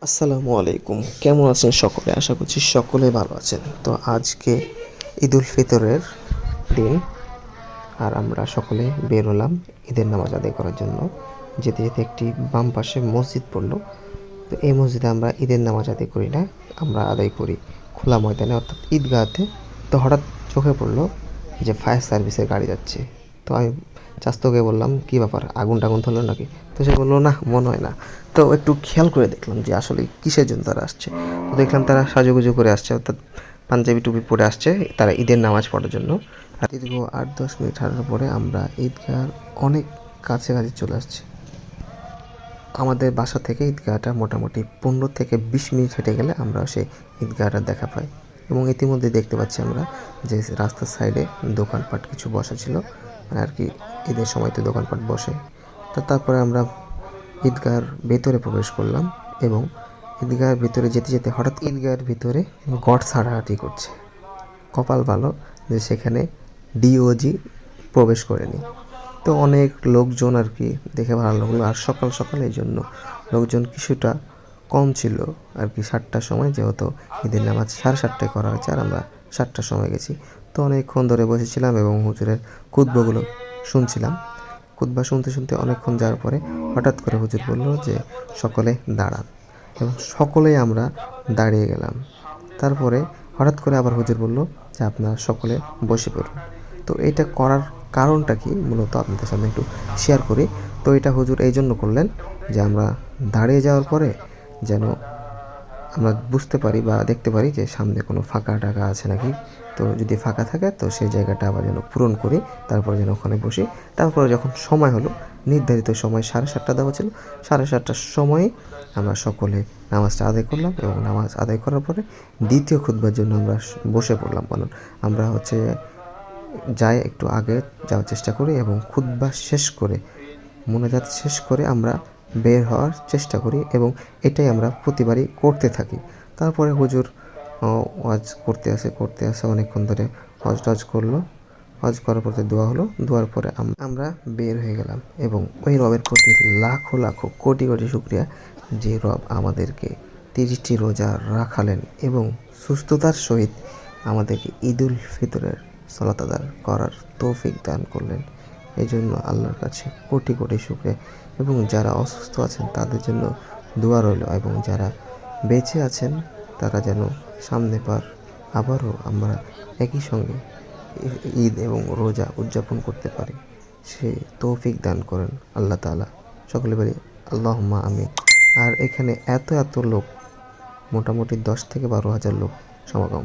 আসসালামু আলাইকুম। কেমন আছেন সকলে? আশা করছি সকলে ভালো আছেন। তো আজকে ঈদুল ফিতরের দিন, আর আমরা সকলে বের হলাম ঈদের নামাজ আদায় করার জন্য। যেতে যেতে একটি বাম পাশে মসজিদ পড়ল। তো এই মসজিদে আমরা ঈদের নামাজ আদায় করি না, আমরা আদায় করি খোলা ময়দানে, অর্থাৎ ঈদগাহতে। তো হঠাৎ চোখে পড়লো যে ফায়ার সার্ভিসের গাড়ি যাচ্ছে। তো আমি চাস্তোকে বললাম, কী ব্যাপার, আগুন টাগুন ধরলো নাকি? তো সে বললো, না, মনে হয় না। তো একটু খেয়াল করে দেখলাম যে আসলে কিসের জন্য তারা আসছে। তো দেখলাম তারা সাজুগুজু করে আসছে, অর্থাৎ পাঞ্জাবি টুপি পরে আসছে তারা ঈদের নামাজ পড়ার জন্য। আর দীর্ঘ 8-10 মিনিট হাঁটার পরে আমরা ঈদগাহর অনেক কাছাকাছি চলে আসছি। আমাদের বাসা থেকে ঈদগাহটা মোটামুটি 15 থেকে 20 মিনিট হেঁটে গেলে আমরা সেই ঈদগাহটা দেখা পাই। এবং ইতিমধ্যে দেখতে পাচ্ছি আমরা যে রাস্তার সাইডে দোকানপাট কিছু বসা ছিল, মানে আর কি ঈদের সময় তো দোকানপাট বসে। তো তারপরে আমরা ঈদগাহর ভেতরে প্রবেশ করলাম এবং ঈদগাহর ভিতরে যেতে যেতে হঠাৎ ঈদগাহর ভিতরে গড ছাড়াহাঁটি করছে। কপাল ভালো যে সেখানে ডিওজি প্রবেশ করেনি। তো অনেক লোকজন আর কি, দেখে ভালো লাগলো। আর সকাল সকাল এই জন্য লোকজন কিছুটা কম ছিল আর কি। 7টার সময়, যেহেতু ঈদের নামাজ 7:30টায় করা হয়েছে আর আমরা 7টার সময় গেছি। তো অনেকক্ষণ ধরে বসেছিলাম এবং হুজুরের খুতবাগুলো শুনছিলাম। খুতবা শুনতে শুনতে অনেকক্ষণ যাওয়ার পরে হঠাৎ করে হুজুর বলল যে সকলে দাঁড়ান, এবং সকলেই আমরা দাঁড়িয়ে গেলাম। তারপরে হঠাৎ করে আবার হুজুর বলল যে আপনারা সকলে বসে পড়ুন। তো এটা করার কারণটা কি মূলত আপনাদের সামনে একটু শেয়ার করি। তো এটা হুজুর এই জন্য করলেন যে আমরা দাঁড়িয়ে যাওয়ার পরে যেন আমরা বুঝতে পারি বা দেখতে পারি যে সামনে কোনো ফাঁকা টাকা আছে নাকি। তো যদি ফাঁকা থাকে তো সেই জায়গাটা আবার যেন পূরণ করি, তারপরে যেন ওখানে বসি। তারপরে যখন সময় হলো, নির্ধারিত সময় 7:30 দেওয়া ছিল, 7:30টার সময়ে আমরা সকলে নামাজটা আদায় করলাম এবং নামাজ আদায় করার পরে দ্বিতীয় খুতবার জন্য আমরা বসে পড়লাম। কারণ আমরা যাই একটু আগে যাওয়ার চেষ্টা করি এবং খুতবা শেষ করে, মোনাজাত শেষ করে আমরা বের হওয়ার চেষ্টা করি, এবং এটাই আমরা প্রতিবারই করতে থাকি। তারপরে হুজুর ওয়াজ করতে আসে অনেকক্ষণ ধরে হজ টজ করলো। হজ করার পরে দোয়া হলো, দোয়ার পরে আমরা বের হয়ে গেলাম। এবং ওই রবের প্রতি লাখো লাখো কোটি কোটি শুকরিয়া যে রব আমাদেরকে 30টি রোজা রাখালেন এবং সুস্থতার সহিত আমাদেরকে ঈদুল ফিতরের সালাত আদায় করার তৌফিক দান করলেন। এই জন্য আল্লাহর কাছে কোটি কোটি শুকরিয়া। এবং যারা অসুস্থ আছেন তাদের জন্য দোয়া রইল, এবং যারা বেঁচে আছেন তারা যেন সামনে বার আবারও আমরা একই সঙ্গে ঈদ এবং রোজা উদযাপন করতে পারি, সে তৌফিক দান করেন আল্লাহ তাআলা। সকলে বলি আল্লাহুম্মা আমিন। আর এখানে এত এত লোক, মোটামুটি 10 থেকে 12 হাজার লোক সমাগম।